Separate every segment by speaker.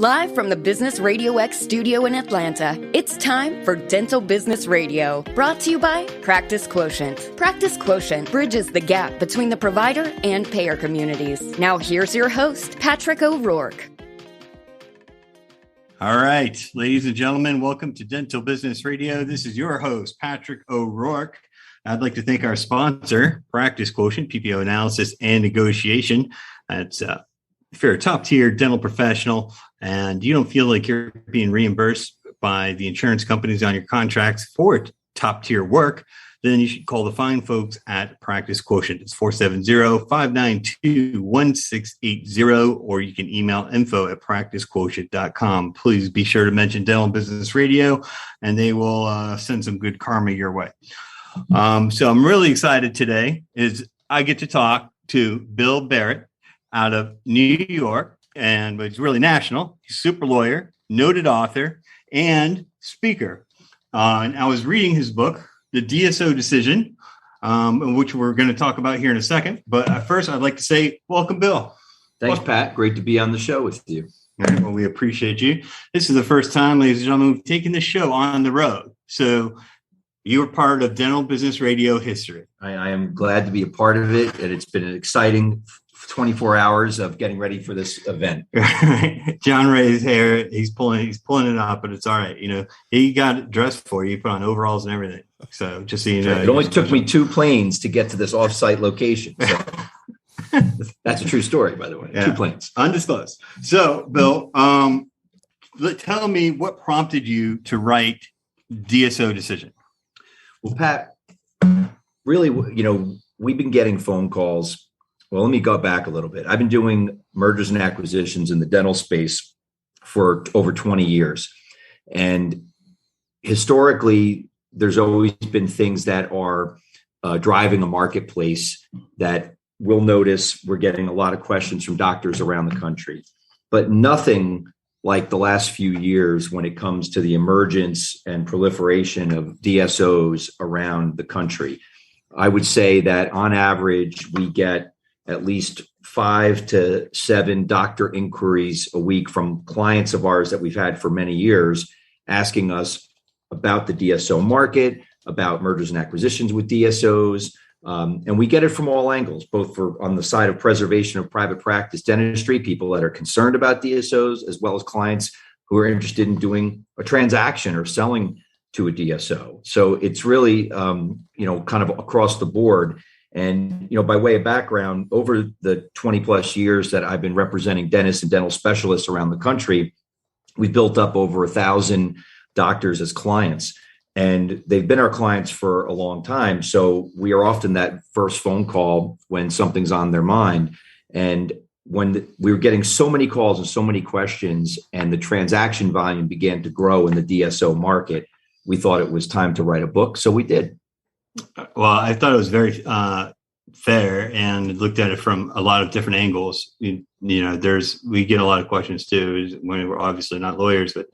Speaker 1: Live from the Business RadioX studio in Atlanta, it's time for Dental Business Radio, brought to you by Practice Quotient. Practice Quotient bridges the gap between the provider and payer communities. Now here's your host, Patrick O'Rourke.
Speaker 2: All right, ladies and gentlemen, welcome to Dental Business Radio. This is your host, Patrick O'Rourke. I'd like to thank our sponsor, Practice Quotient, PPO analysis and negotiation. It's if you're a top-tier dental professional and you don't feel like you're being reimbursed by the insurance companies on your contracts for top-tier work, then you should call the fine folks at Practice Quotient. It's 470-592-1680, or you can email info@practicequotient.com. Please be sure to mention Dental Business Radio, and they will send some good karma your way. So I'm really excited today is I get to talk to Bill Barrett out of New York, but he's really national. He's a super lawyer, noted author, and speaker. And I was reading his book, The DSO Decision, which we're going to talk about here in a second. But first, I'd like to say, welcome, Bill.
Speaker 3: Thanks, Pat. Great to be on the show with you.
Speaker 2: All right, well, we appreciate you. This is the first time, ladies and gentlemen, we've taken the show on the road. So you were part of Dental Business Radio history.
Speaker 3: I am glad to be a part of it, and it's been an exciting 24 hours of getting ready for this event.
Speaker 2: John Ray's hair, he's pulling it up, but it's all right. You know, he got it dressed for you, put on overalls and everything. So just so you know,
Speaker 3: it only took me 2 planes to get to this offsite location. So that's a true story, by the way. Yeah. 2 planes,
Speaker 2: undisclosed. So, Bill, tell me what prompted you to write DSO Decision.
Speaker 3: Well, Pat, really, we've been getting phone calls. Well, let me go back a little bit. I've been doing mergers and acquisitions in the dental space for over 20 years. And historically, there's always been things that are driving a marketplace that we'll notice we're getting a lot of questions from doctors around the country, but nothing like the last few years when it comes to the emergence and proliferation of DSOs around the country. I would say that on average, we get at least 5 to 7 doctor inquiries a week from clients of ours that we've had for many years, asking us about the DSO market, about mergers and acquisitions with DSOs. And we get it from all angles, both on the side of preservation of private practice dentistry, people that are concerned about DSOs, as well as clients who are interested in doing a transaction or selling to a DSO. So it's really, kind of across the board. And, by way of background, over the 20 plus years that I've been representing dentists and dental specialists around the country, we've built up over 1,000 doctors as clients, and they've been our clients for a long time. So we are often that first phone call when something's on their mind. And when we were getting so many calls and so many questions, and the transaction volume began to grow in the DSO market, we thought it was time to write a book. So we did.
Speaker 2: Well, I thought it was very fair, and looked at it from a lot of different angles. We get a lot of questions too, when we're obviously not lawyers, but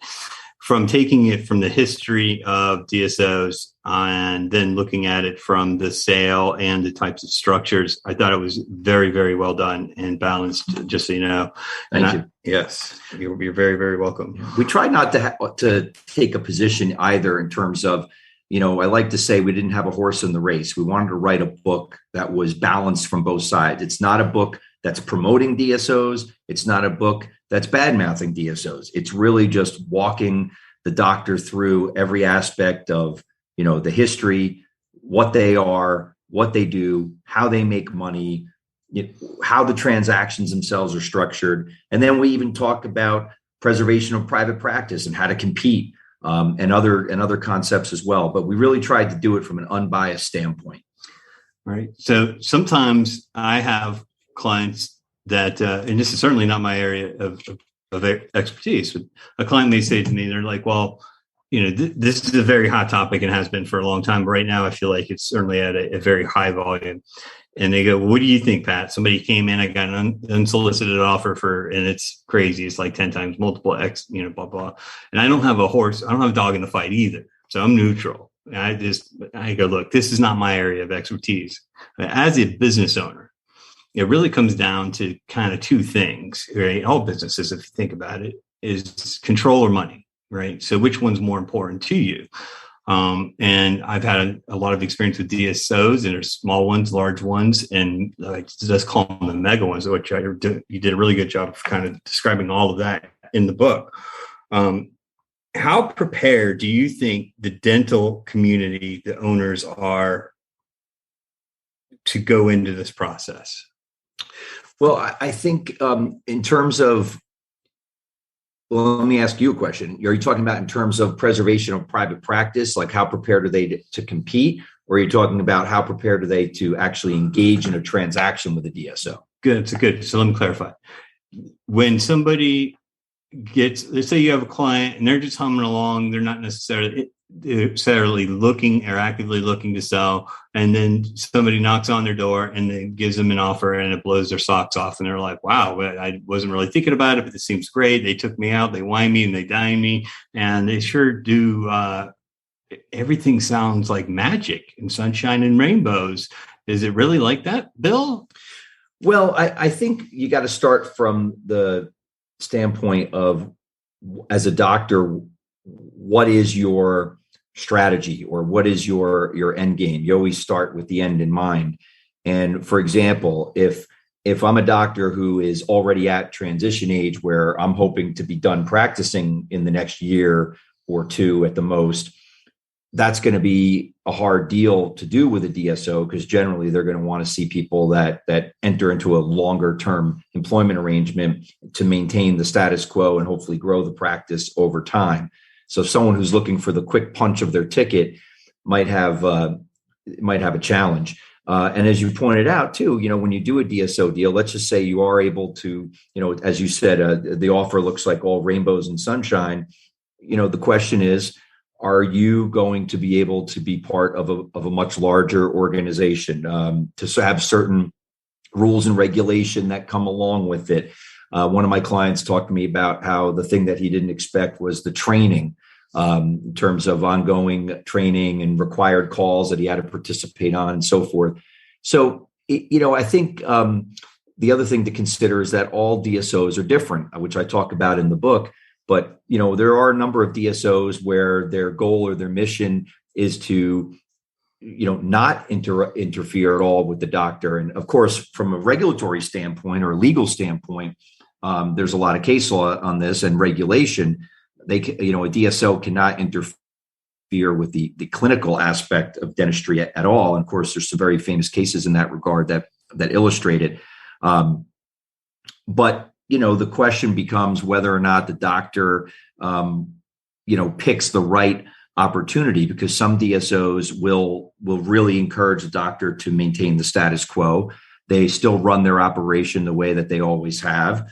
Speaker 2: from taking it from the history of DSOs and then looking at it from the sale and the types of structures, I thought it was very, very well done and balanced, just so you know.
Speaker 3: Thank you.
Speaker 2: Yes, you're very, very welcome.
Speaker 3: We try not to take a position either in terms of, I like to say we didn't have a horse in the race. We wanted to write a book that was balanced from both sides. It's not a book that's promoting DSOs. It's not a book that's bad-mouthing DSOs. It's really just walking the doctor through every aspect of, the history, what they are, what they do, how they make money, how the transactions themselves are structured. And then we even talk about preservation of private practice and how to compete. And other concepts as well. But we really tried to do it from an unbiased standpoint.
Speaker 2: Right. So sometimes I have clients that, and this is certainly not my area of expertise, but a client may say to me, they're like, well, this is a very hot topic and has been for a long time. But right now, I feel like it's certainly at a very high volume. And they go, what do you think, Pat? Somebody came in, I got an unsolicited offer and it's crazy. It's like 10 times multiple X, blah, blah. And I don't have a horse. I don't have a dog in the fight either. So I'm neutral. I go, look, this is not my area of expertise. As a business owner, it really comes down to kind of 2 things, right? All businesses, if you think about it, is control or money, right? So which one's more important to you? And I've had a lot of experience with DSOs, and there's small ones, large ones, and I just call them the mega ones, which you did a really good job of kind of describing all of that in the book. How prepared do you think the dental community, the owners, are to go into this process?
Speaker 3: Well, I think in terms of, well, let me ask you a question. Are you talking about in terms of preservation of private practice, like how prepared are they to compete? Or are you talking about how prepared are they to actually engage in a transaction with a DSO?
Speaker 2: Good. It's good. So let me clarify. When somebody let's say you have a client and they're just humming along, they're not necessarily looking or actively looking to sell, and then somebody knocks on their door and then gives them an offer and it blows their socks off, and they're like, wow, I wasn't really thinking about it, but this seems great. They took me out, they wine me and they dine me, and they sure do. Everything sounds like magic and sunshine and rainbows. Is it really like that, Bill?
Speaker 3: Well, I think you got to start from the standpoint of, as a doctor, what is your strategy or what is your end game? You always start with the end in mind. And for example, if I'm a doctor who is already at transition age where I'm hoping to be done practicing in the next year or two at the most, that's going to be a hard deal to do with a DSO, because generally they're going to want to see people that enter into a longer term employment arrangement to maintain the status quo and hopefully grow the practice over time. So someone who's looking for the quick punch of their ticket might have a challenge. And as you pointed out too, when you do a DSO deal, let's just say you are able to, as you said, the offer looks like all rainbows and sunshine. The question is, are you going to be able to be part of a much larger organization, to have certain rules and regulation that come along with it? One of my clients talked to me about how the thing that he didn't expect was the training, in terms of ongoing training and required calls that he had to participate on and so forth. So, I think the other thing to consider is that all DSOs are different, which I talk about in the book. But, there are a number of DSOs where their goal or their mission is to, not interfere at all with the doctor. And of course, from a regulatory standpoint or a legal standpoint, there's a lot of case law on this and regulation. A DSO cannot interfere with the clinical aspect of dentistry at all. And of course, there's some very famous cases in that regard that illustrate it. But the question becomes whether or not the doctor, picks the right opportunity, because some DSOs will really encourage the doctor to maintain the status quo. They still run their operation the way that they always have.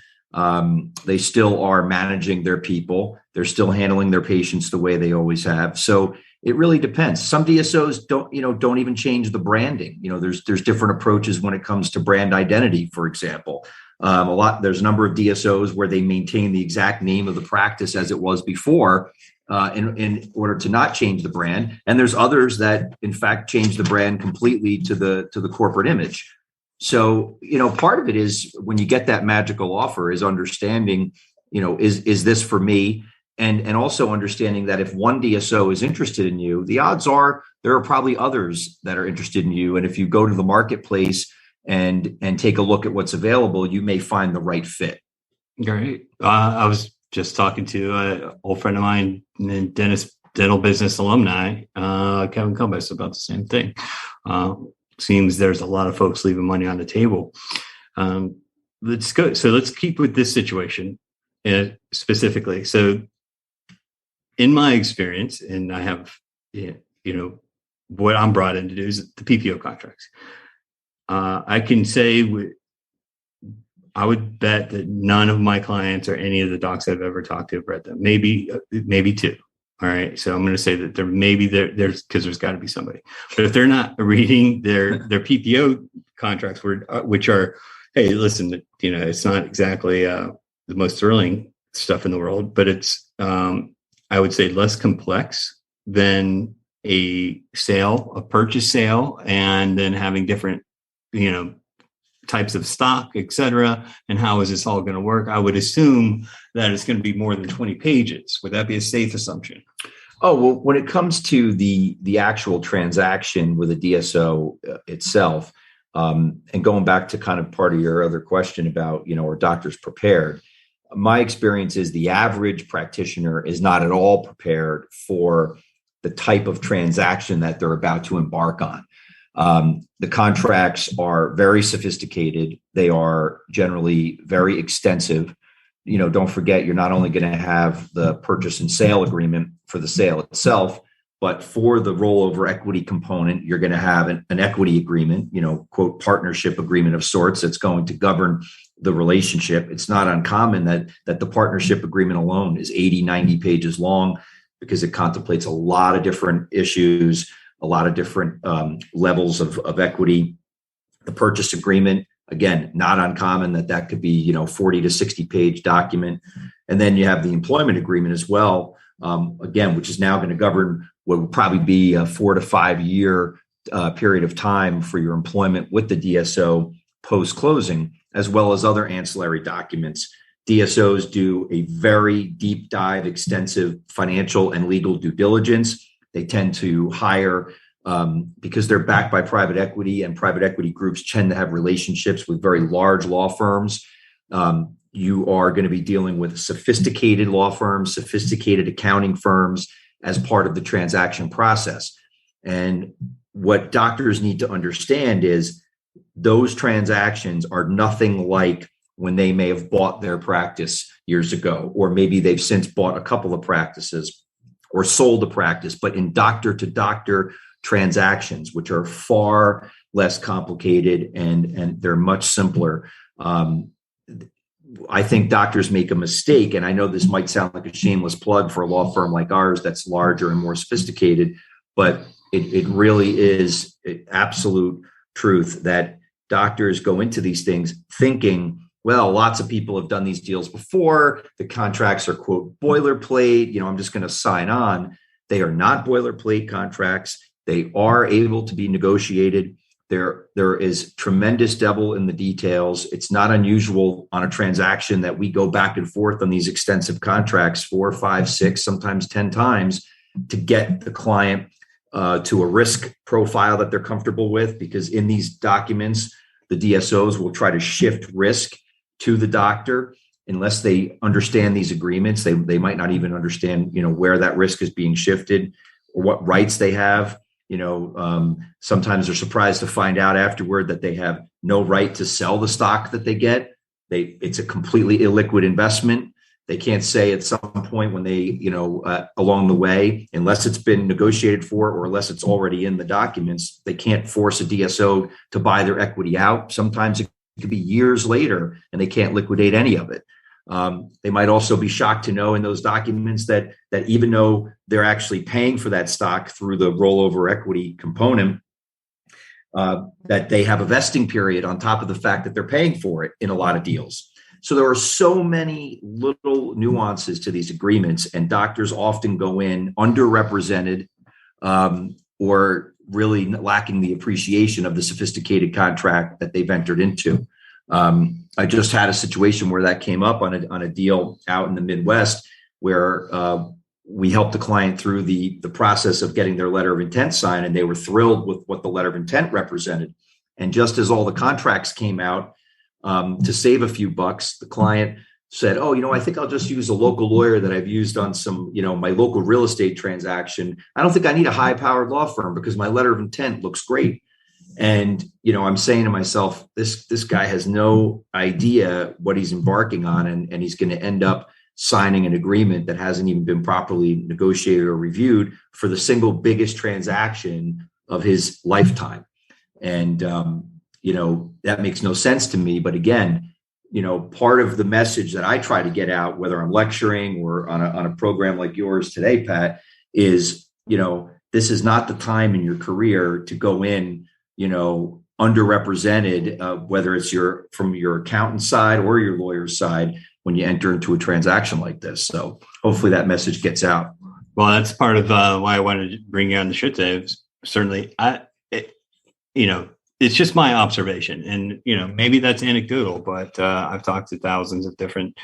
Speaker 3: They still are managing their people. They're still handling their patients the way they always have. So it really depends. Some DSOs don't even change the branding. There's different approaches when it comes to brand identity, for example. There's a number of DSOs where they maintain the exact name of the practice as it was before, in order to not change the brand. And there's others that in fact change the brand completely to the corporate image. So, part of it is when you get that magical offer is understanding, is this for me? And also understanding that if one DSO is interested in you, the odds are there are probably others that are interested in you. And if you go to the marketplace and take a look at what's available, you may find the right fit.
Speaker 2: Great. I was just talking to an old friend of mine, dental business alumni, Kevin Cumbus, about the same thing. Seems there's a lot of folks leaving money on the table. Let's go. So let's keep with this situation specifically. So in my experience, and I have, what I'm brought in to do is the PPO contracts. I can say I would bet that none of my clients or any of the docs I've ever talked to have read them. Maybe two. All right. So I'm going to say that there's because there's got to be somebody. But if they're not reading their PPO contracts, which are, hey, listen, it's not exactly the most thrilling stuff in the world, but it's I would say less complex than a purchase sale, and then having different types of stock, et cetera, and how is this all going to work? I would assume that it's going to be more than 20 pages. Would that be a safe assumption?
Speaker 3: Oh, well, when it comes to the actual transaction with a DSO itself, and going back to kind of part of your other question about, are doctors prepared? My experience is the average practitioner is not at all prepared for the type of transaction that they're about to embark on. The contracts are very sophisticated. They are generally very extensive. Don't forget, you're not only going to have the purchase and sale agreement for the sale itself, but for the rollover equity component, you're going to have an equity agreement, quote, partnership agreement of sorts that's going to govern the relationship. It's not uncommon that the partnership agreement alone is 80, 90 pages long because it contemplates a lot of different issues, a lot of different levels of equity. The purchase agreement, again, not uncommon that could be, 40 to 60 page document. And then you have the employment agreement as well, again, which is now going to govern what would probably be a 4 to 5 year period of time for your employment with the DSO post-closing, as well as other ancillary documents. DSOs do a very deep dive, extensive financial and legal due diligence. They tend to hire, because they're backed by private equity, and private equity groups tend to have relationships with very large law firms. You are going to be dealing with sophisticated law firms, sophisticated accounting firms as part of the transaction process. And what doctors need to understand is those transactions are nothing like when they may have bought their practice years ago, or maybe they've since bought a couple of practices or sold a practice, but in doctor-to-doctor transactions, which are far less complicated and they're much simpler. I think doctors make a mistake, and I know this might sound like a shameless plug for a law firm like ours that's larger and more sophisticated, but it really is absolute truth that doctors go into these things thinking, well, lots of people have done these deals before. The contracts are, quote, boilerplate. I'm just going to sign on. They are not boilerplate contracts. They are able to be negotiated. There is tremendous devil in the details. It's not unusual on a transaction that we go back and forth on these extensive contracts 4, 5, 6, sometimes 10 times to get the client to a risk profile that they're comfortable with, because in these documents, the DSOs will try to shift risk to the doctor. Unless they understand these agreements, they might not even understand, where that risk is being shifted or what rights they have. Sometimes they're surprised to find out afterward that they have no right to sell the stock that they get. It's a completely illiquid investment. They can't say at some point when they, along the way, unless it's been negotiated for or unless it's already in the documents, they can't force a DSO to buy their equity out. Sometimes it could be years later and they can't liquidate any of it. They might also be shocked to know in those documents that even though they're actually paying for that stock through the rollover equity component, that they have a vesting period on top of the fact that they're paying for it in a lot of deals. So there are so many little nuances to these agreements, and doctors often go in underrepresented or really lacking the appreciation of the sophisticated contract that they've entered into. I just had a situation where that came up on a deal out in the Midwest where we helped the client through the process of getting their letter of intent signed, and they were thrilled with what the letter of intent represented. And just as all the contracts came out, to save a few bucks, the client said, "Oh, I think I'll just use a local lawyer that I've used on some, my local real estate transaction. I don't think I need a high-powered law firm because my letter of intent looks great." And, I'm saying to myself, this guy has no idea what he's embarking on, and he's going to end up signing an agreement that hasn't even been properly negotiated or reviewed for the single biggest transaction of his lifetime. And, that makes no sense to me. But again, part of the message that I try to get out, whether I'm lecturing or on a program like yours today, Pat, is, this is not the time in your career to go in, underrepresented, whether it's from your accountant side or your lawyer's side when you enter into a transaction like this. So hopefully that message gets out.
Speaker 2: Well, that's part of why I wanted to bring you on the show today. Certainly, it's just my observation, and maybe that's anecdotal, but I've talked to thousands of different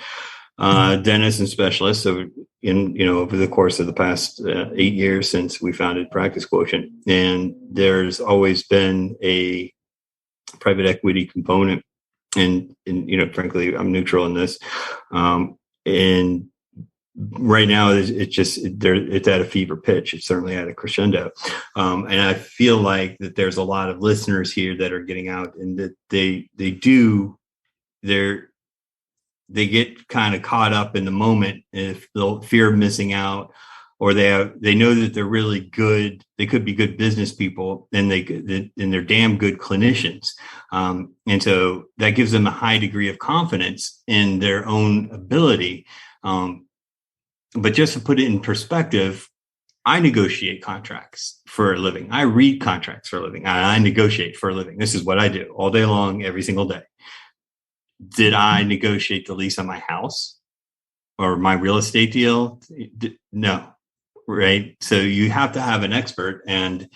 Speaker 2: dentists and specialists over the course of the past 8 years since we founded Practice Quotient, and there's always been a private equity component, and frankly, I'm neutral in this, and right now it's at a fever pitch. It's certainly at a crescendo, and I feel like that there's a lot of listeners here that are getting out, and that they get kind of caught up in the moment, if the fear of missing out, or they know that they're really good. They could be good business people, and they're damn good clinicians, and so that gives them a high degree of confidence in their own ability. But just to put it in perspective, I negotiate contracts for a living. I read contracts for a living. I negotiate for a living. This is what I do all day long, every single day. Did I negotiate the lease on my house or my real estate deal? No. Right. So you have to have an expert, and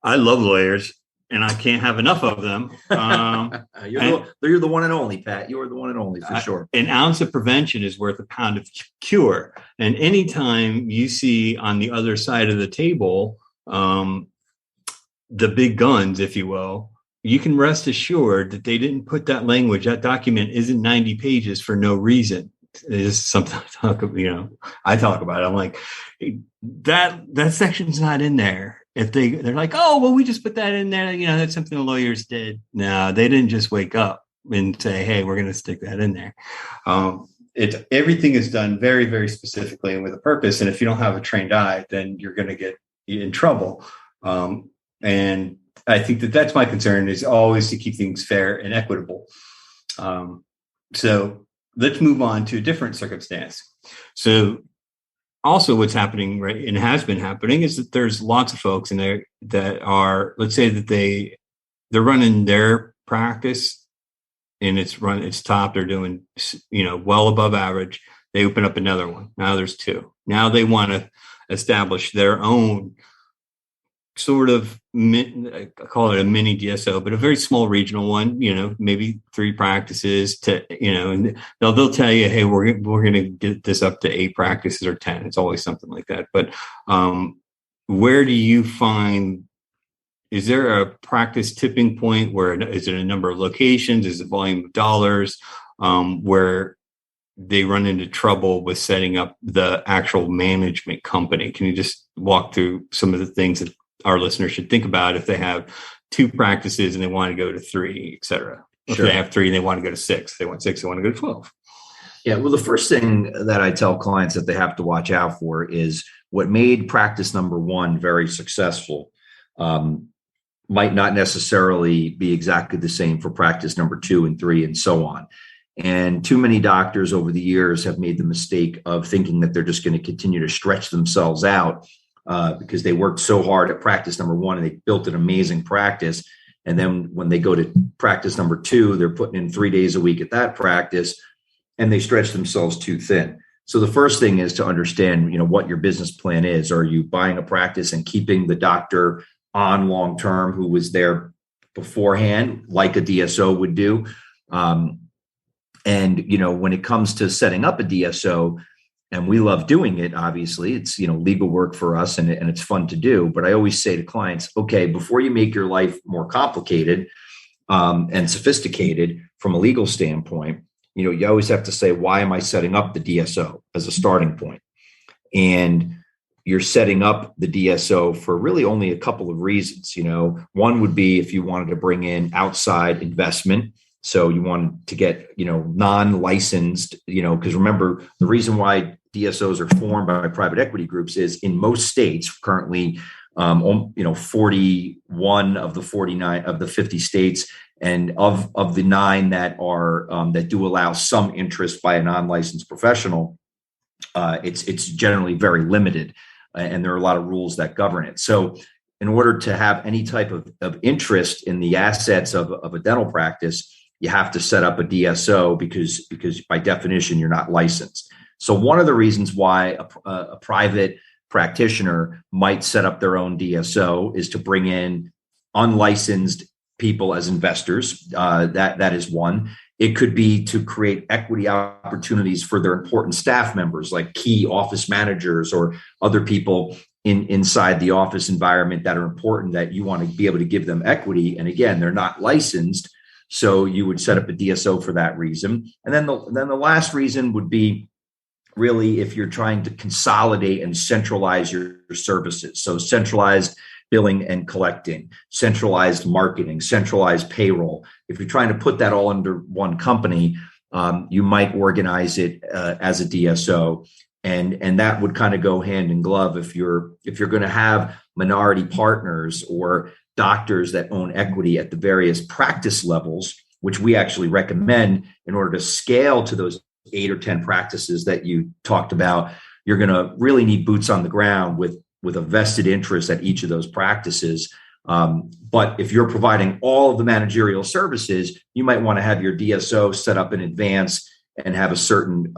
Speaker 2: I love lawyers, and I can't have enough of them.
Speaker 3: You're the one and only, Pat. You are the one and only, for sure.
Speaker 2: An ounce of prevention is worth a pound of cure. And anytime you see on the other side of the table, the big guns, if you will, you can rest assured that they didn't put that language. That document isn't 90 pages for no reason. It's something I talk about. I'm like, that section's not in there. If they're like, oh, well, we just put that in there, that's something the lawyers did. No, they didn't just wake up and say, hey, we're going to stick that in there. Everything is done very, very specifically and with a purpose. And if you don't have a trained eye, then you're going to get in trouble. And I think that's my concern, is always to keep things fair and equitable. So let's move on to a different circumstance. So also what's happening, right, and has been happening, is that there's lots of folks in there that are, let's say that they're running their practice and it's top. They're doing, well above average. They open up another one. Now there's two. Now they want to establish their own sort of, I call it a mini DSO, but a very small regional one, maybe 3 practices and they'll tell you, hey, we're going to get this up to 8 practices or 10. It's always something like that. But where do you find, is there a practice tipping point where, is it a number of locations? Is it volume of dollars, where they run into trouble with setting up the actual management company? Can you just walk through some of the things that our listeners should think about if they have 2 practices and they want to go to 3, et cetera? If they have 3 and they want to go to 6, they want 6, they want to go to 12.
Speaker 3: Yeah. Well, the first thing that I tell clients that they have to watch out for is what made practice number 1 very successful might not necessarily be exactly the same for practice number 2 and 3 and so on. And too many doctors over the years have made the mistake of thinking that they're just going to continue to stretch themselves out because they worked so hard at practice number 1 and they built an amazing practice. And then when they go to practice number 2, they're putting in 3 days a week at that practice, and they stretch themselves too thin. So the first thing is to understand, what your business plan is. Are you buying a practice and keeping the doctor on long term who was there beforehand, like a DSO would do? And when it comes to setting up a DSO, and we love doing it, obviously, it's, legal work for us and it's fun to do. But I always say to clients, okay, before you make your life more complicated and sophisticated from a legal standpoint, you always have to say, why am I setting up the DSO as a starting point? And you're setting up the DSO for really only a couple of reasons. One would be if you wanted to bring in outside investment. So you wanted to get, non-licensed, because remember, the reason why DSOs are formed by private equity groups is in most states currently, 41 of the 49 of the 50 states, and of the 9 that are that do allow some interest by a non-licensed professional, it's generally very limited, and there are a lot of rules that govern it. So in order to have any type of interest in the assets of a dental practice, you have to set up a DSO because by definition, you're not licensed. So one of the reasons why a private practitioner might set up their own DSO is to bring in unlicensed people as investors. That is one. It could be to create equity opportunities for their important staff members, like key office managers or other people inside the office environment that are important, that you want to be able to give them equity. And again, they're not licensed, so you would set up a DSO for that reason. And then the last reason would be really if you're trying to consolidate and centralize your services. So centralized billing and collecting, centralized marketing, centralized payroll. If you're trying to put that all under one company, you might organize it as a DSO, and that would kind of go hand in glove if you're going to have minority partners or doctors that own equity at the various practice levels, which we actually recommend in order to scale to those 8 or 10 practices that you talked about. You're going to really need boots on the ground with a vested interest at each of those practices. But if you're providing all of the managerial services, you might want to have your DSO set up in advance and have a certain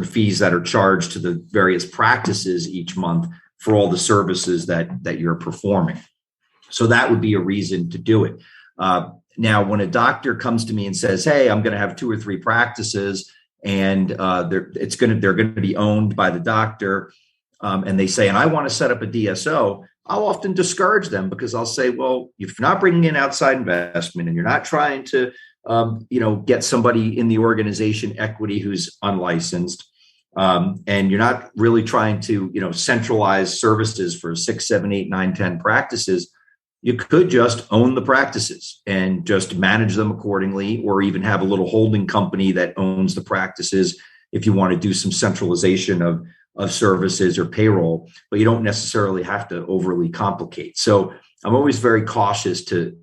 Speaker 3: fees that are charged to the various practices each month for all the services that you're performing. So that would be a reason to do it. Now, when a doctor comes to me and says, "Hey, I'm going to have 2 or 3 practices, and they're going to be owned by the doctor," and they say, "And I want to set up a DSO," I'll often discourage them, because I'll say, "Well, if you're not bringing in outside investment and you're not trying to, get somebody in the organization equity who's unlicensed, and you're not really trying to, centralize services for 6, 7, 8, 9, 10 practices, you could just own the practices and just manage them accordingly, or even have a little holding company that owns the practices if you want to do some centralization of services or payroll, but you don't necessarily have to overly complicate." So I'm always very cautious to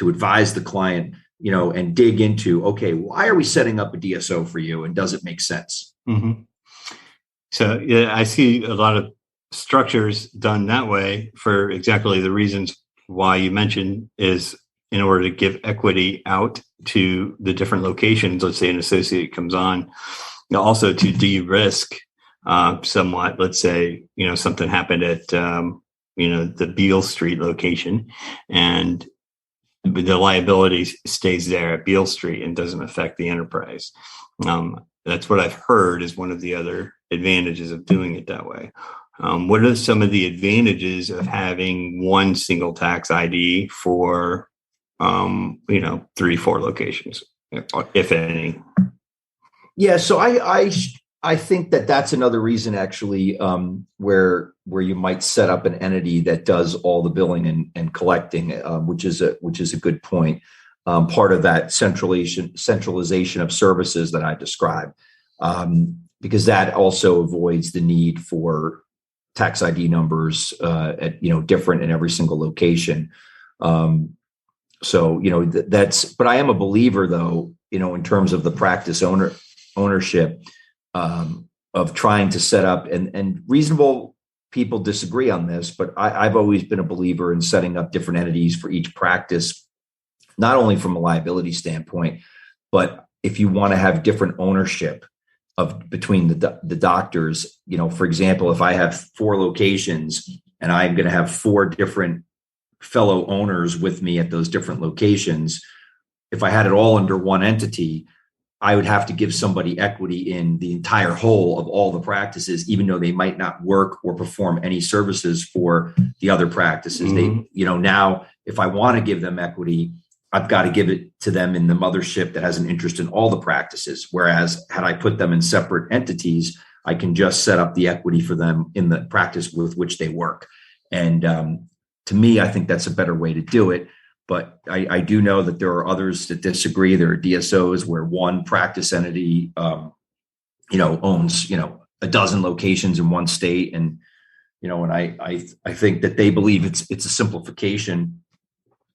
Speaker 3: advise the client, and dig into, okay, why are we setting up a DSO for you, and does it make sense?
Speaker 2: Mm-hmm. So yeah, I see a lot of structures done that way for exactly the reasons why you mentioned, is in order to give equity out to the different locations. Let's say an associate comes on, also to de-risk somewhat. Let's say, something happened at, the Beale Street location, and the liability stays there at Beale Street and doesn't affect the enterprise. That's what I've heard is one of the other advantages of doing it that way. What are some of the advantages of having one single tax ID for, 3, 4 locations, if any?
Speaker 3: Yeah, so I think that's another reason, actually, where you might set up an entity that does all the billing and collecting, which is a good point. Part of that centralization of services that I described, because that also avoids the need for tax ID numbers at different in every single location. So that's. But I am a believer, though, in terms of the practice ownership, of trying to set up, and reasonable people disagree on this, but I've always been a believer in setting up different entities for each practice, not only from a liability standpoint, but if you want to have different ownership between the doctors. For example, if I have 4 locations and I'm going to have 4 different fellow owners with me at those different locations, if I had it all under one entity, I would have to give somebody equity in the entire whole of all the practices, even though they might not work or perform any services for the other practices. Mm-hmm. Now, if I want to give them equity, I've got to give it to them in the mothership that has an interest in all the practices. Whereas had I put them in separate entities, I can just set up the equity for them in the practice with which they work. And to me, I think that's a better way to do it. But I do know that there are others that disagree. There are DSOs where one practice entity, owns, a dozen locations in one state. And, and I think that they believe it's a simplification.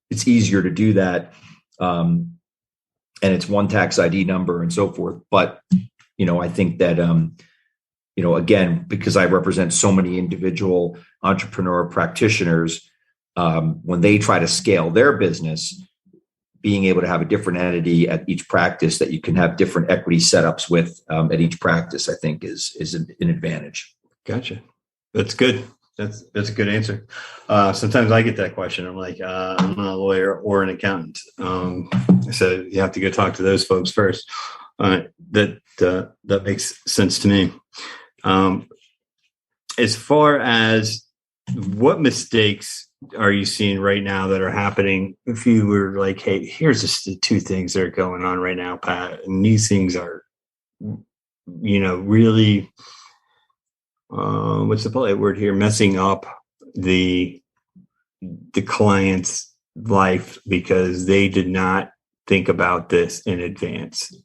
Speaker 3: It's easier to do that. And it's one tax ID number and so forth. But, I think that, again, because I represent so many individual entrepreneur practitioners, when they try to scale their business, being able to have a different entity at each practice that you can have different equity setups with at each practice, I think is an advantage.
Speaker 2: Gotcha. That's good. That's a good answer. Sometimes I get that question. I'm like, I'm not a lawyer or an accountant. So you have to go talk to those folks first. That makes sense to me. As far as what mistakes are you seeing right now that are happening? If you were like, hey, here's just the two things that are going on right now, Pat, and these things are, really, what's the polite word here? Messing up the client's life because they did not think about this in advance.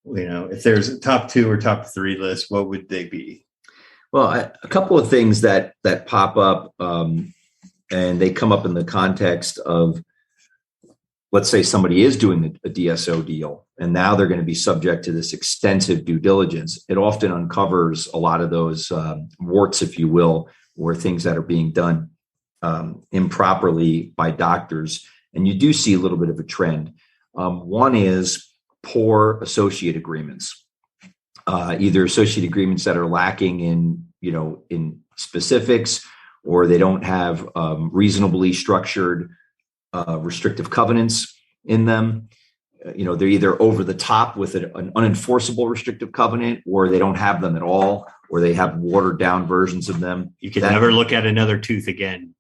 Speaker 2: If there's a top 2 or top 3 list, what would they be?
Speaker 3: Well, a couple of things that pop up, and they come up in the context of, let's say somebody is doing a DSO deal, and now they're going to be subject to this extensive due diligence. It often uncovers a lot of those warts, if you will, or things that are being done improperly by doctors. And you do see a little bit of a trend. One is poor associate agreements, either associate agreements that are lacking in specifics, or they don't have reasonably structured restrictive covenants in them. They're either over the top with an unenforceable restrictive covenant, or they don't have them at all, or they have watered down versions of them.
Speaker 2: You can never look at another tooth again.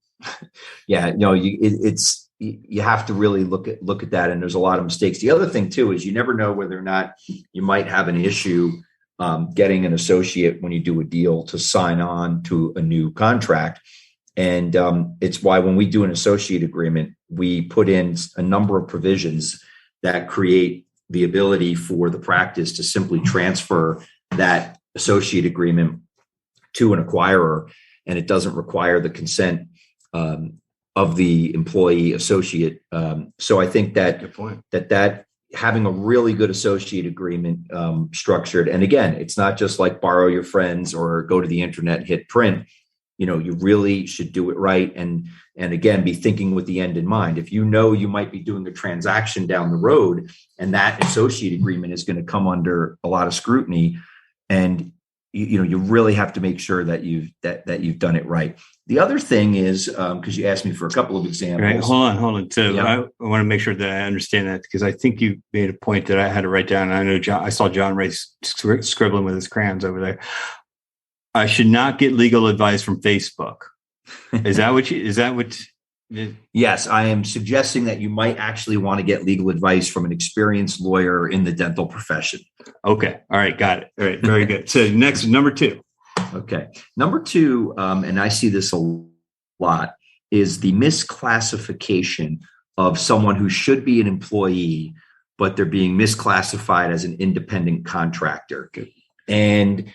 Speaker 3: Yeah, no, you have to really look at that, and there's a lot of mistakes. The other thing too is you never know whether or not you might have an issue getting an associate when you do a deal to sign on to a new contract. And it's why when we do an associate agreement, we put in a number of provisions that create the ability for the practice to simply transfer that associate agreement to an acquirer, and it doesn't require the consent of the employee associate. So I think that having a really good associate agreement structured, and again, it's not just like borrow your friends or go to the internet and hit print. You really should do it right. And again, be thinking with the end in mind. If you might be doing a transaction down the road, and that associate agreement is going to come under a lot of scrutiny, and you really have to make sure that you've done it right. The other thing is, because you asked me for a couple of examples.
Speaker 2: Right. Hold on. So yeah. I want to make sure that I understand that, because I think you made a point that I had to write down. I know I saw John Ray scribbling with his crayons over there. I should not get legal advice from Facebook. Is that what?
Speaker 3: Yes, I am suggesting that you might actually want to get legal advice from an experienced lawyer in the dental profession.
Speaker 2: Okay. All right. Got it. All right. Very good. So next, number 2.
Speaker 3: Okay. Number 2, and I see this a lot, is the misclassification of someone who should be an employee, but they're being misclassified as an independent contractor. And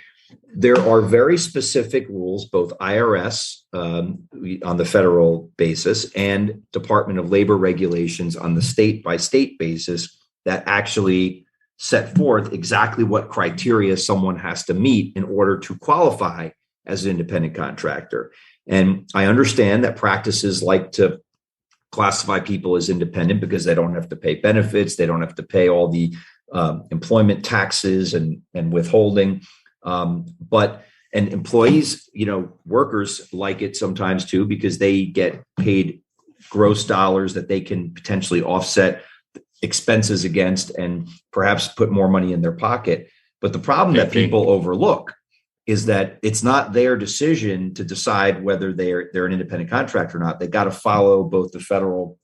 Speaker 3: there are very specific rules, both IRS on the federal basis and Department of Labor regulations on the state by state basis, that actually set forth exactly what criteria someone has to meet in order to qualify as an independent contractor. And I understand that practices like to classify people as independent because they don't have to pay benefits, they don't have to pay all the employment taxes and withholding. And employees, workers like it sometimes too, because they get paid gross dollars that they can potentially offset expenses against and perhaps put more money in their pocket. But the problem that people overlook is that it's not their decision to decide whether they're an independent contractor or not. They got to follow both the federal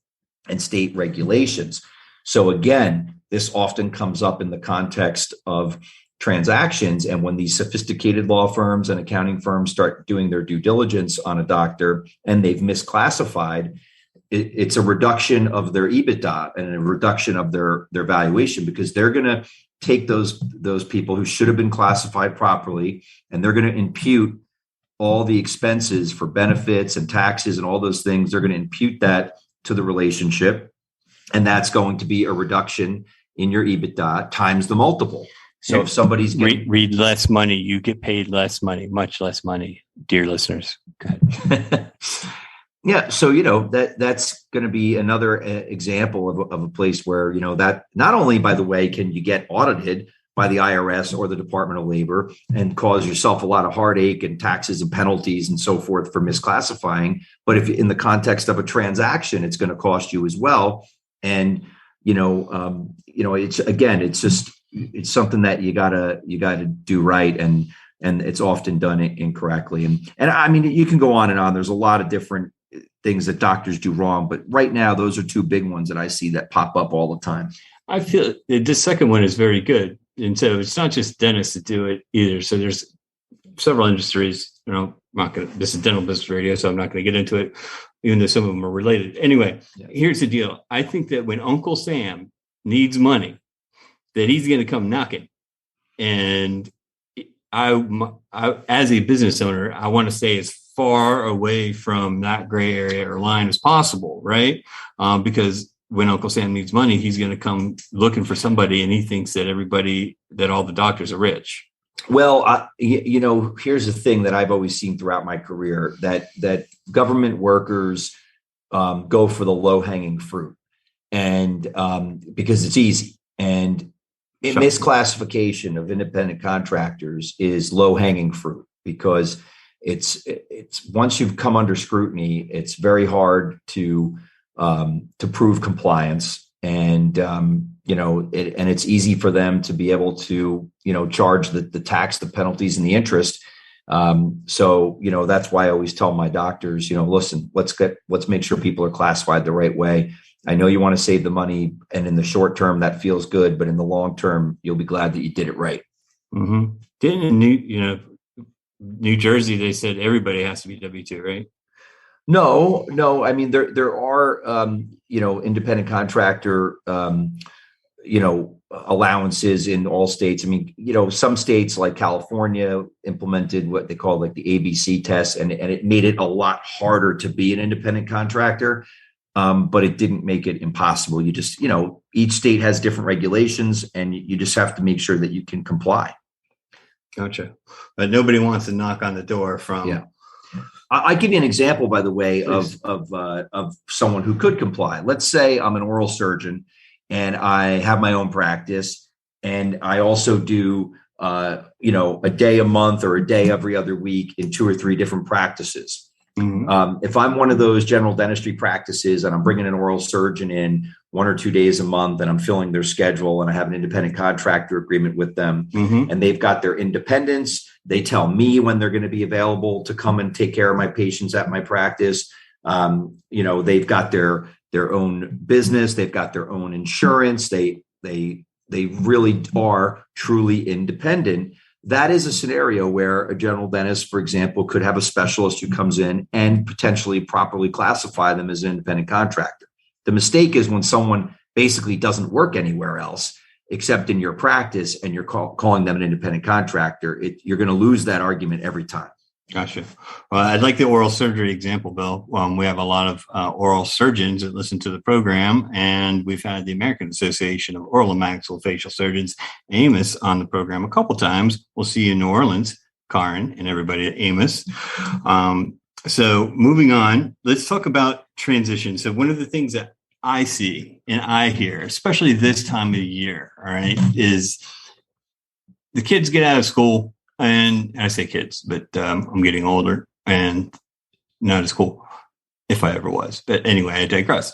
Speaker 3: and state regulations. So again, this often comes up in the context of transactions. And when these sophisticated law firms and accounting firms start doing their due diligence on a doctor and they've misclassified, it's a reduction of their EBITDA and a reduction of their valuation, because they're going to take those people who should have been classified properly, and they're going to impute all the expenses for benefits and taxes and all those things. They're going to impute that to the relationship, and that's going to be a reduction in your EBITDA times the multiple. So if somebody's
Speaker 2: read less money, you get paid less money, much less money, dear listeners. Go ahead.
Speaker 3: Yeah. So, that's going to be another example of a place where, that not only, by the way, can you get audited, by the IRS or the Department of Labor and cause yourself a lot of heartache and taxes and penalties and so forth for misclassifying. But if in the context of a transaction, it's going to cost you as well. And, it's something that you gotta do right. And it's often done incorrectly. And I mean, you can go on and on. There's a lot of different things that doctors do wrong, but right now, those are two big ones that I see that pop up all the time.
Speaker 2: I feel this second one is very good. And so it's not just dentists that do it either. So there's several industries, this is dental business radio, so I'm not going to get into it, even though some of them are related. Anyway, Here's the deal. I think that when Uncle Sam needs money, that he's going to come knocking. And I, as a business owner, I want to stay as far away from that gray area or line as possible, right? Because when Uncle Sam needs money, he's going to come looking for somebody, and he thinks that all the doctors are rich.
Speaker 3: Well, here's the thing that I've always seen throughout my career, that government workers go for the low-hanging fruit, and because it's easy. And misclassification of independent contractors is low-hanging fruit, because it's once you've come under scrutiny, it's very hard to prove compliance, and it's easy for them to be able to charge the tax, the penalties, and the interest. So that's why I always tell my doctors, listen, let's make sure people are classified the right way. I know you want to save the money, and in the short term that feels good, but in the long term, you'll be glad that you did it right.
Speaker 2: Mm-hmm. Didn't in New Jersey, they said everybody has to be W-2, right?
Speaker 3: No. I mean, there are, independent contractor, allowances in all states. I mean, some states like California implemented what they call like the ABC test, and it made it a lot harder to be an independent contractor. But it didn't make it impossible. You just, each state has different regulations, and you just have to make sure that you can comply.
Speaker 2: Gotcha. But nobody wants to knock on the door from.
Speaker 3: Yeah. I'll give you an example, by the way, of someone who could comply. Let's say I'm an oral surgeon and I have my own practice, and I also do, a day a month or a day every other week in 2 or 3 different practices. Mm-hmm. If I'm one of those general dentistry practices and I'm bringing an oral surgeon in 1 or 2 days a month, and I'm filling their schedule, and I have an independent contractor agreement with them, mm-hmm. and they've got their independence, they tell me when they're going to be available to come and take care of my patients at my practice. They've got their own business, they've got their own insurance, they really are truly independent. That is a scenario where a general dentist, for example, could have a specialist who comes in and potentially properly classify them as an independent contractor. The mistake is when someone basically doesn't work anywhere else except in your practice, and you're calling them an independent contractor. You're going to lose that argument every time.
Speaker 2: Gotcha. Well, I'd like the oral surgery example, Bill. We have a lot of oral surgeons that listen to the program, and we've had the American Association of Oral and Maxillofacial Surgeons, AMOS, on the program a couple times. We'll see you in New Orleans, Karen, and everybody at AMOS. So moving on, let's talk about transition. So one of the things that I see and I hear, especially this time of year, all right, is the kids get out of school. And I say kids, but I'm getting older and not as cool, if I ever was. But anyway, I digress.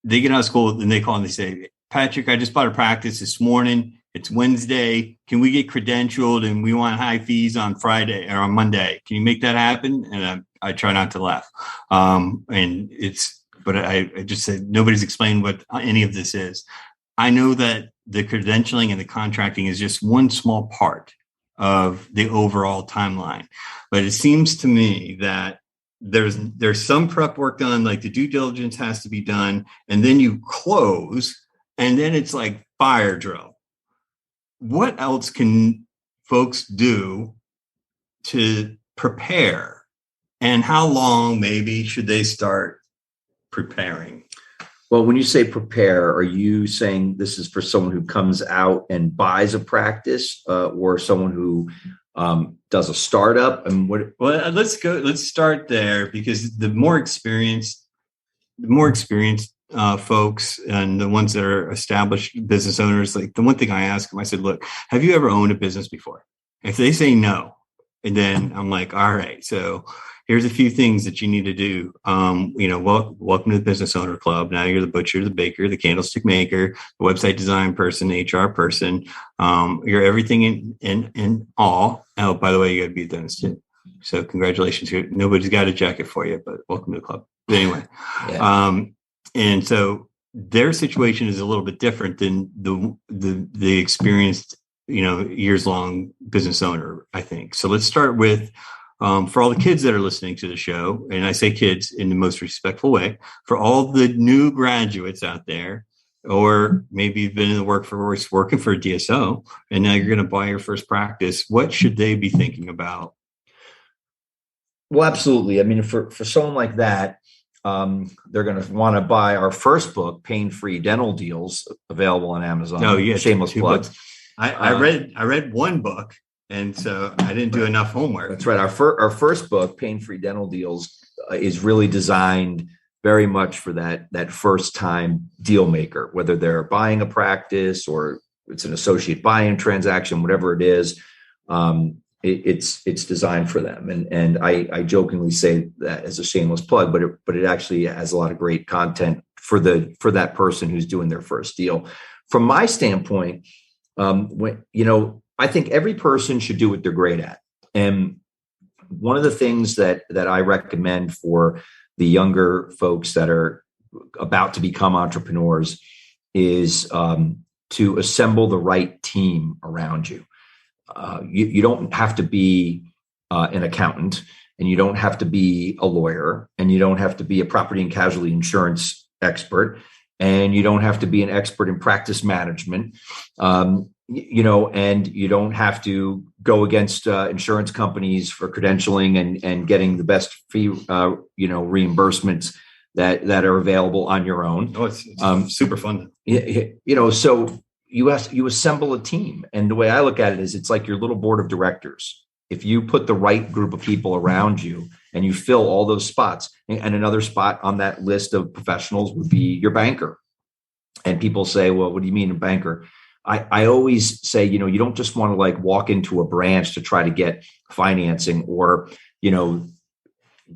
Speaker 2: They get out of school and they call and they say, Patrick, I just bought a practice this morning. It's Wednesday. Can we get credentialed? And we want high fees on Friday or on Monday. Can you make that happen? And I try not to laugh. But I just said, nobody's explained what any of this is. I know that the credentialing and the contracting is just one small part of the overall timeline. But it seems to me that there's some prep work done, like the due diligence has to be done, and then you close, and then it's like fire drill. What else can folks do to prepare? And how long maybe should they start preparing?
Speaker 3: Well, when you say prepare, are you saying this is for someone who comes out and buys a practice, or someone who does a startup? And what? Well,
Speaker 2: let's start there, because the more experienced folks and the ones that are established business owners, like the one thing I ask them, I said, look, have you ever owned a business before? If they say no, and then I'm like, all right, so here's a few things that you need to do. Welcome to the Business Owner Club. Now you're the butcher, the baker, the candlestick maker, the website design person, HR person. You're everything in all. Oh, by the way, you got to be a dentist too. So congratulations. Nobody's got a jacket for you, but welcome to the club. But anyway, and so their situation is a little bit different than the experienced, years long business owner, I think. So let's start with, for all the kids that are listening to the show, and I say kids in the most respectful way, for all the new graduates out there, or maybe you've been in the workforce working for a DSO, and now you're going to buy your first practice, what should they be thinking about?
Speaker 3: Well, absolutely. I mean, for someone like that, they're going to want to buy our first book, PainFree Dental Deals, available on Amazon. Oh, yeah, shameless plug.
Speaker 2: I read one book, and so I didn't do enough homework.
Speaker 3: That's right. Our first book, PainFree Dental Deals, is really designed very much for that first time deal maker, whether they're buying a practice or it's an associate buy-in transaction, whatever it is. It's designed for them, and I jokingly say that as a shameless plug, but it actually has a lot of great content for that person who's doing their first deal. From my standpoint, I think every person should do what they're great at, and one of the things that I recommend for the younger folks that are about to become entrepreneurs is to assemble the right team around you. You don't have to be an accountant, and you don't have to be a lawyer, and you don't have to be a property and casualty insurance expert, and you don't have to be an expert in practice management, and you don't have to go against insurance companies for credentialing and getting the best fee, reimbursements that are available on your own.
Speaker 2: Oh, it's super fun.
Speaker 3: So you assemble a team. And the way I look at it is it's like your little board of directors. If you put the right group of people around you and you fill all those spots, and another spot on that list of professionals would be your banker. And people say, well, what do you mean a banker? I always say, you don't just want to walk into a branch to try to get financing or,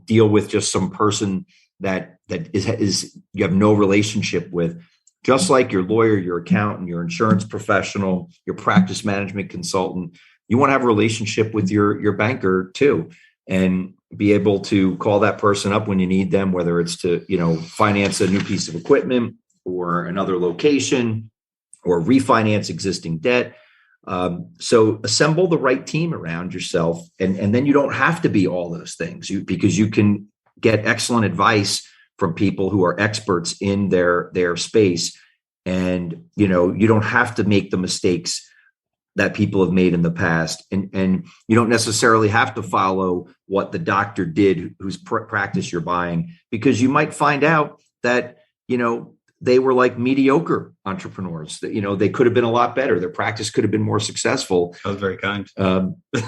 Speaker 3: deal with just some person that is you have no relationship with. Just like your lawyer, your accountant, your insurance professional, your practice management consultant, you want to have a relationship with your banker too, and be able to call that person up when you need them, whether it's to, finance a new piece of equipment or another location or refinance existing debt. So assemble the right team around yourself. And then you don't have to be all those things because you can get excellent advice from people who are experts in their space. And, you don't have to make the mistakes that people have made in the past. And you don't necessarily have to follow what the doctor did whose practice you're buying, because you might find out that, they were like mediocre entrepreneurs that, they could have been a lot better. Their practice could have been more successful.
Speaker 2: That was very kind.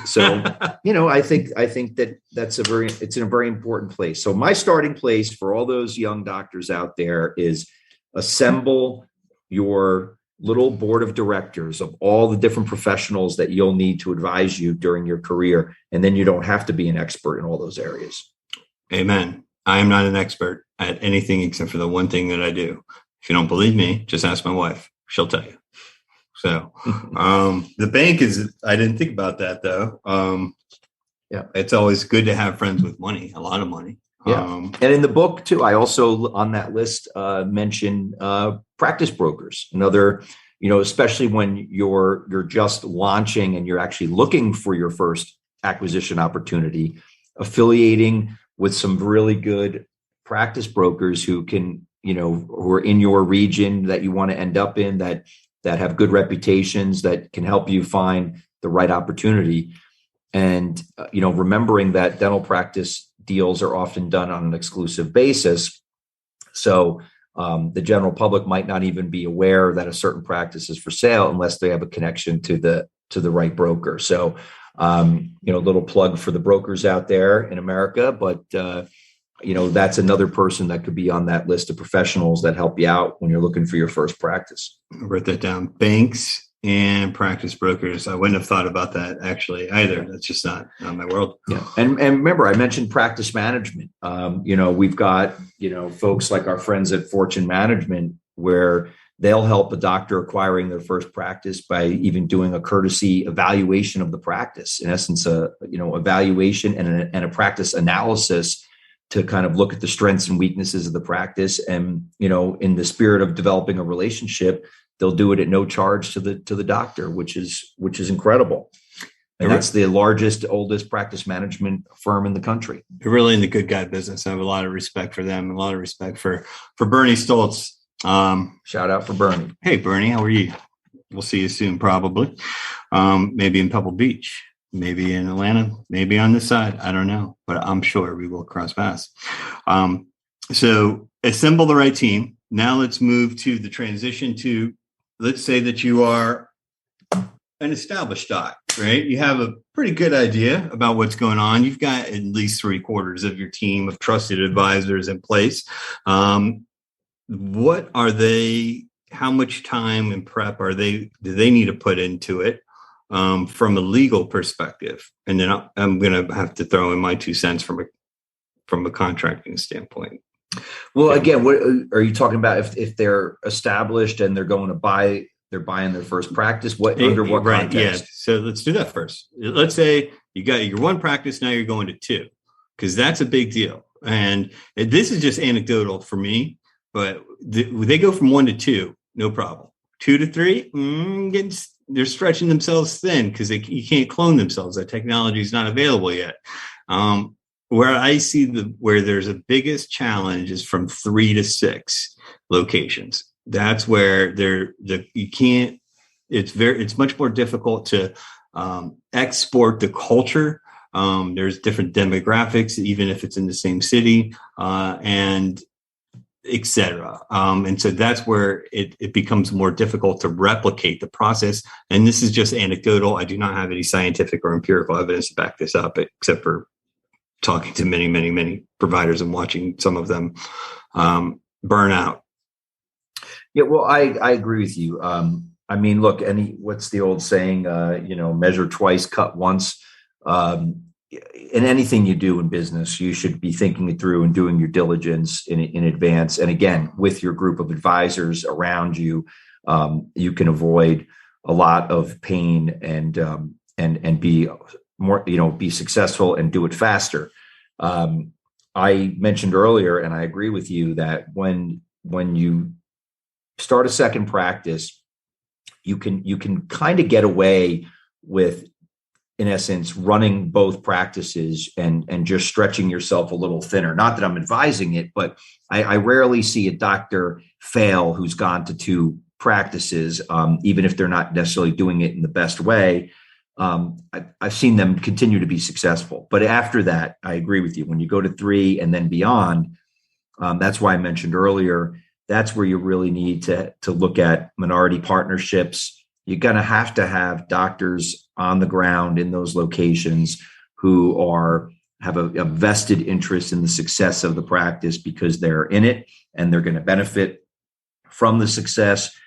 Speaker 3: So, I think that it's in a very important place. So my starting place for all those young doctors out there is assemble your little board of directors of all the different professionals that you'll need to advise you during your career. And then you don't have to be an expert in all those areas.
Speaker 2: Amen. I am not an expert at anything except for the one thing that I do. If you don't believe me, just ask my wife. She'll tell you. So the bank I didn't think about that though. It's always good to have friends with money, a lot of money.
Speaker 3: Yeah. And in the book too, I also on that list mention practice brokers. Another, especially when you're just launching and you're actually looking for your first acquisition opportunity, affiliating with some really good practice brokers who can, who are in your region that you want to end up in, that have good reputations, that can help you find the right opportunity. And, remembering that dental practice deals are often done on an exclusive basis. So the general public might not even be aware that a certain practice is for sale unless they have a connection to the right broker. So, a little plug for the brokers out there in America, but that's another person that could be on that list of professionals that help you out when you're looking for your first practice.
Speaker 2: I wrote that down. Banks and practice brokers. I wouldn't have thought about that actually either. That's just not my world.
Speaker 3: Yeah. And remember, I mentioned practice management. We've got, folks like our friends at Fortune Management, where they'll help a doctor acquiring their first practice by even doing a courtesy evaluation of the practice. In essence, evaluation and a practice analysis to kind of look at the strengths and weaknesses of the practice. And, in the spirit of developing a relationship, they'll do it at no charge to the doctor, which is incredible. And that's the largest, oldest practice management firm in the country.
Speaker 2: They're really in the good guy business. I have a lot of respect for them, a lot of respect for Bernie Stoltz.
Speaker 3: Shout out for Bernie.
Speaker 2: Hey, Bernie, how are you? We'll see you soon, probably. Maybe in Pebble Beach, maybe in Atlanta, maybe on this side. I don't know, but I'm sure we will cross paths. So assemble the right team. Now let's move to the transition to, let's say that you are an established doc, right? You have a pretty good idea about what's going on. You've got at least 3/4 of your team of trusted advisors in place. What are they? How much time and prep do they need to put into it from a legal perspective? And then I'm going to have to throw in my 2 cents from a contracting standpoint.
Speaker 3: Well, again, what are you talking about? If they're established and they're going to they're buying their first practice, under what context?
Speaker 2: Yeah. So let's do that first. Let's say you got your one practice, now you're going to 2, because that's a big deal. And this is just anecdotal for me, but they go from 1 to 2, no problem. 2 to 3, they're stretching themselves thin because you can't clone themselves. That technology is not available yet. Where I see where there's a biggest challenge is from 3 to 6 locations. That's where you can't. It's much more difficult to export the culture. There's different demographics, even if it's in the same city, and et cetera. And so that's where it becomes more difficult to replicate the process. And this is just anecdotal. I do not have any scientific or empirical evidence to back this up, except for talking to many, many, many providers and watching some of them burn out.
Speaker 3: Yeah, well, I agree with you. I mean, look, what's the old saying? Measure twice, cut once. In anything you do in business, you should be thinking it through and doing your diligence in advance. And again, with your group of advisors around you, you can avoid a lot of pain and be more, be successful and do it faster. I mentioned earlier, and I agree with you, that when you start a second practice, you can kind of get away with, in essence, running both practices and just stretching yourself a little thinner. Not that I'm advising it, but I rarely see a doctor fail who's gone to 2 practices, even if they're not necessarily doing it in the best way. I've seen them continue to be successful. But after that, I agree with you. When you go to 3 and then beyond, that's why I mentioned earlier, that's where you really need to look at minority partnerships. You're going to have doctors on the ground in those locations who have a vested interest in the success of the practice because they're in it and they're going to benefit from the success.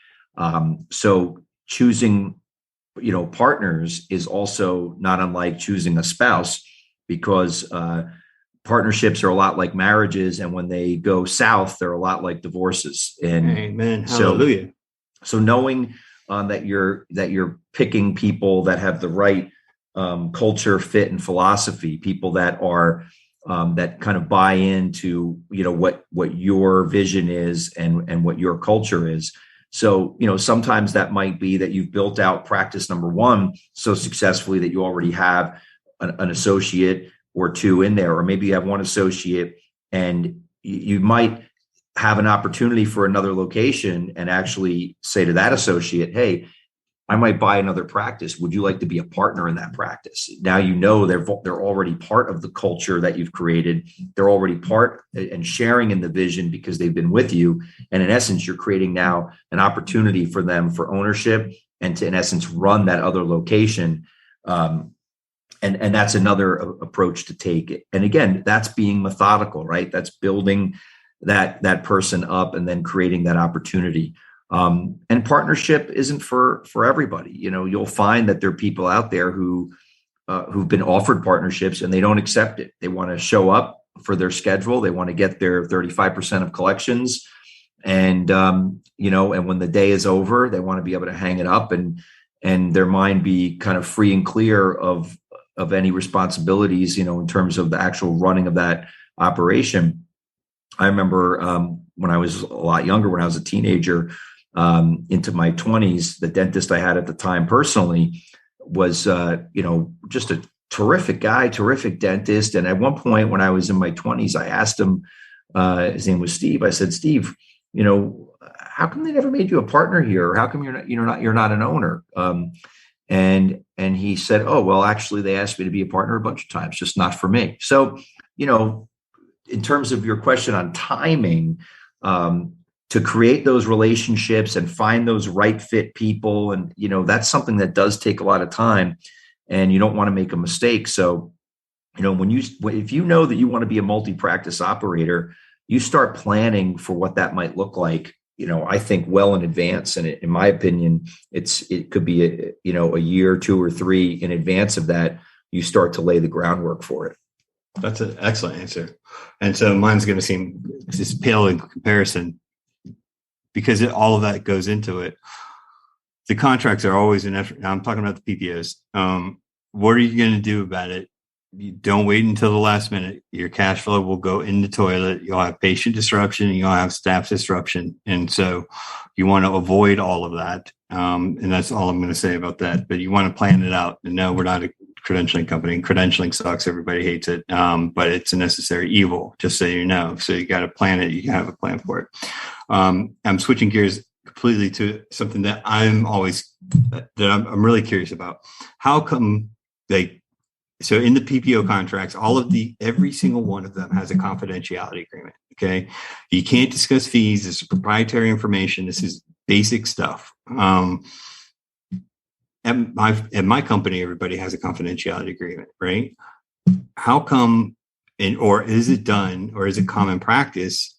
Speaker 3: So choosing partners is also not unlike choosing a spouse, because partnerships are a lot like marriages, and when they go south, they're a lot like divorces. And
Speaker 2: amen, hallelujah.
Speaker 3: So knowing that you're picking people that have the right culture, fit, and philosophy, people that are that kind of buy into what your vision is and what your culture is. So, sometimes that might be that you've built out practice number 1 so successfully that you already have an associate or 2 in there, or maybe you have 1 associate and you might have an opportunity for another location and actually say to that associate, hey, I might buy another practice. Would you like to be a partner in that practice? Now, they're already part of the culture that you've created. They're already part and sharing in the vision because they've been with you. And in essence, you're creating now an opportunity for them for ownership and to, in essence, run that other location. And that's another approach to take. And again, that's being methodical, right? That's building that person up and then creating that opportunity. And partnership isn't for everybody. You'll find that there are people out there who've been offered partnerships and they don't accept it. They want to show up for their schedule. They want to get their 35% of collections. And, and when the day is over, they want to be able to hang it up and their mind be kind of free and clear of any responsibilities, in terms of the actual running of that operation. I remember when I was a lot younger, when I was a teenager, into my 20s, the dentist I had at the time personally was, just a terrific guy, terrific dentist. And at one point when I was in my 20s, I asked him, his name was Steve. I said, Steve, how come they never made you a partner here? Or how come you're not an owner? And he said, oh, well, actually, they asked me to be a partner a bunch of times, just not for me. So, in terms of your question on timing, to create those relationships and find those right fit people. And, that's something that does take a lot of time and you don't want to make a mistake. So, if you know that you want to be a multi-practice operator, you start planning for what that might look like. I think well in advance. And in my opinion, it could be a year, 2 or 3 in advance of that, you start to lay the groundwork for it.
Speaker 2: That's an excellent answer. And so mine's going to seem just pale in comparison because all of that goes into it. The contracts are always an effort. Now I'm talking about the PPOs. What are you going to do about it? You don't wait until the last minute. Your cash flow will go in the toilet. You'll have patient disruption. You'll have staff disruption. And so you want to avoid all of that. And that's all I'm going to say about that. But you want to plan it out. And no, we're not a credentialing company. Credentialing sucks. Everybody hates it. But it's a necessary evil, just so you know. So you got to plan it. You can have a plan for it. I'm switching gears completely to something that I'm really curious about. How come so in the PPO contracts, every single one of them has a confidentiality agreement. Okay. You can't discuss fees. This is proprietary information. This is basic stuff. At my company, everybody has a confidentiality agreement, right? How come, or is it done, or is it common practice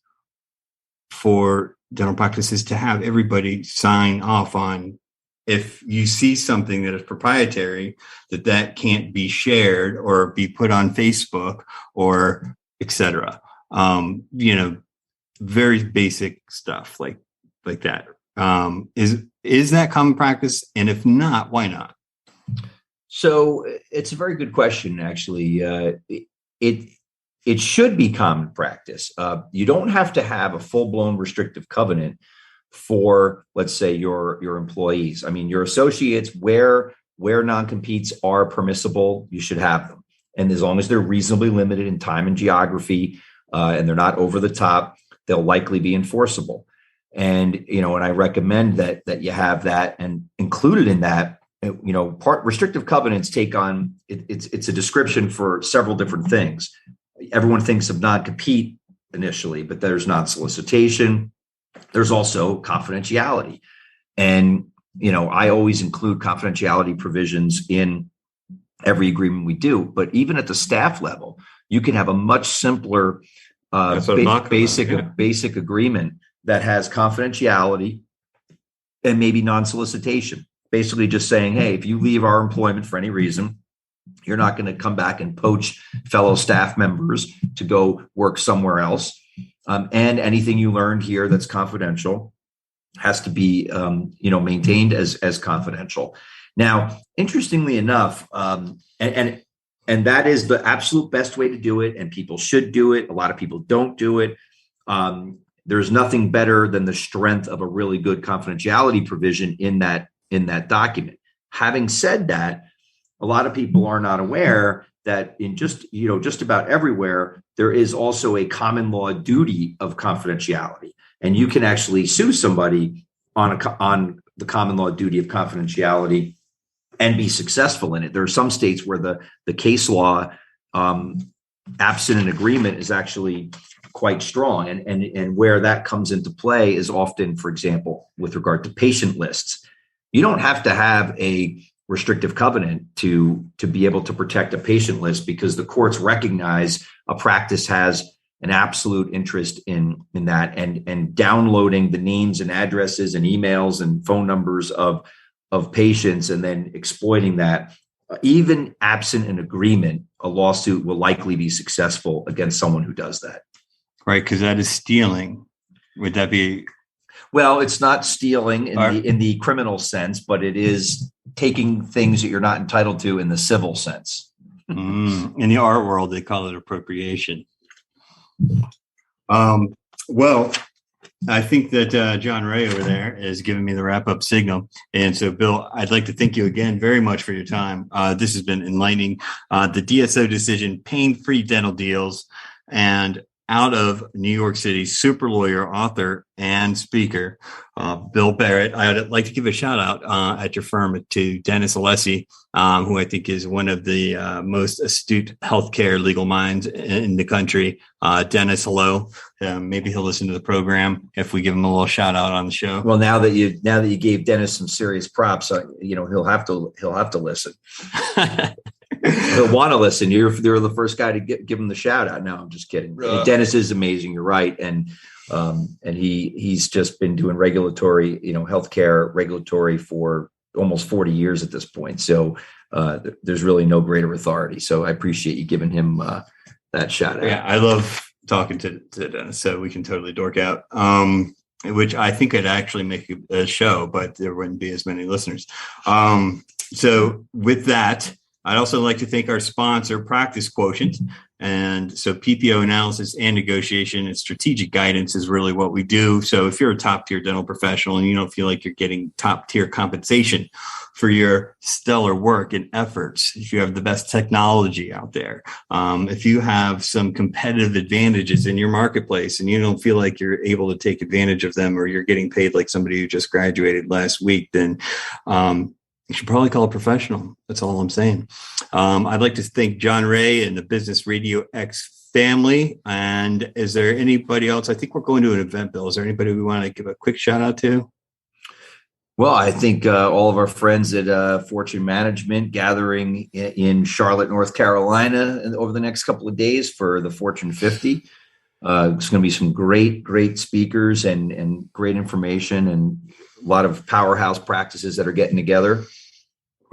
Speaker 2: for dental practices to have everybody sign off on, if you see something that is proprietary, that can't be shared or be put on Facebook or et cetera? Very basic stuff like that. Is that common practice? And if not, why not?
Speaker 3: So it's a very good question, actually. It should be common practice. You don't have to have a full-blown restrictive covenant for, let's say, your employees. I mean, your associates, where non-competes are permissible, you should have them. And as long as they're reasonably limited in time and geography, and they're not over the top, they'll likely be enforceable. And, and I recommend that you have that, and included in that, restrictive covenants take on, it's a description for several different things. Everyone thinks of non-compete initially, but there's non-solicitation. There's also confidentiality. And, I always include confidentiality provisions in every agreement we do. But even at the staff level, you can have a much simpler basic agreement that has confidentiality and maybe non-solicitation. Basically just saying, hey, if you leave our employment for any reason, you're not going to come back and poach fellow staff members to go work somewhere else. And anything you learned here that's confidential has to be, maintained as confidential. Now, interestingly enough, and that is the absolute best way to do it, and people should do it. A lot of people don't do it. There's nothing better than the strength of a really good confidentiality provision in that document. Having said that, a lot of people are not aware that in just about everywhere, there is also a common law duty of confidentiality. And you can actually sue somebody on the common law duty of confidentiality and be successful in it. There are some states where the case law, absent an agreement, is actually quite strong. And where that comes into play is often, for example, with regard to patient lists. You don't have to have a restrictive covenant to be able to protect a patient list, because the courts recognize a practice has an absolute interest in that, and downloading the names and addresses and emails and phone numbers of patients and then exploiting that. Even absent an agreement, a lawsuit will likely be successful against someone who does that.
Speaker 2: Right, because that is stealing. Would that be?
Speaker 3: Well, it's not stealing in the criminal sense, but it is taking things that you're not entitled to in the civil sense.
Speaker 2: In the art world, they call it appropriation. Well, I think that John Ray over there is giving me the wrap-up signal. And so, Bill, I'd like to thank you again very much for your time. This has been enlightening. The DSO Decision, pain-free dental deals, and out of New York City, super lawyer, author, and speaker, Bill Barrett. I'd like to give a shout out at your firm to Dennis Alessi, who I think is one of the most astute healthcare legal minds in the country. Dennis, hello. Maybe he'll listen to the program if we give him a little shout out on the show.
Speaker 3: Well, now that you gave Dennis some serious props, he'll have to listen. He'll want to listen. You're the first guy to give him the shout out. No, I'm just kidding. Dennis is amazing. You're right. And he's just been doing regulatory, healthcare regulatory for almost 40 years at this point. So there's really no greater authority. So I appreciate you giving him that shout out.
Speaker 2: Yeah, I love talking to Dennis, so we can totally dork out. Which I think could actually make a show, but there wouldn't be as many listeners. So with that, I'd also like to thank our sponsor, Practice Quotient. And so PPO analysis and negotiation and strategic guidance is really what we do. So if you're a top tier dental professional and you don't feel like you're getting top tier compensation for your stellar work and efforts, if you have the best technology out there, if you have some competitive advantages in your marketplace and you don't feel like you're able to take advantage of them, or you're getting paid like somebody who just graduated last week, then you should probably call a professional. That's all I'm saying. I'd like to thank John Ray and the Business RadioX family. And is there anybody else? I think we're going to an event, Bill. Is there anybody we want to give a quick shout out to?
Speaker 3: Well, I think all of our friends at Fortune Management gathering in Charlotte, North Carolina over the next couple of days for the Fortune 50. It's going to be some great speakers and great information, and a lot of powerhouse practices that are getting together.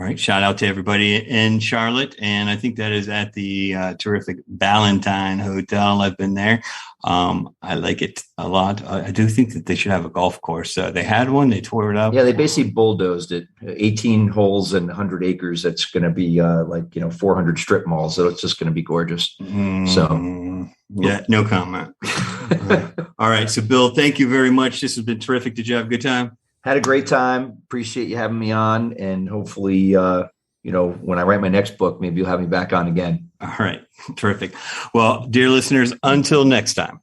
Speaker 2: Right. Shout out to everybody in Charlotte. And I think that is at the terrific Ballantine Hotel. I've been there. I like it a lot. I do think that they should have a golf course. They had one. They tore it up.
Speaker 3: Yeah, they basically bulldozed it. 18 holes and 100 acres. That's going to be 400 strip malls. So it's just going to be gorgeous.
Speaker 2: Yeah, no comment. All right. So, Bill, thank you very much. This has been terrific. Did you have a good time?
Speaker 3: Had a great time. Appreciate you having me on. And hopefully, when I write my next book, maybe you'll have me back on again.
Speaker 2: All right. Terrific. Well, dear listeners, until next time.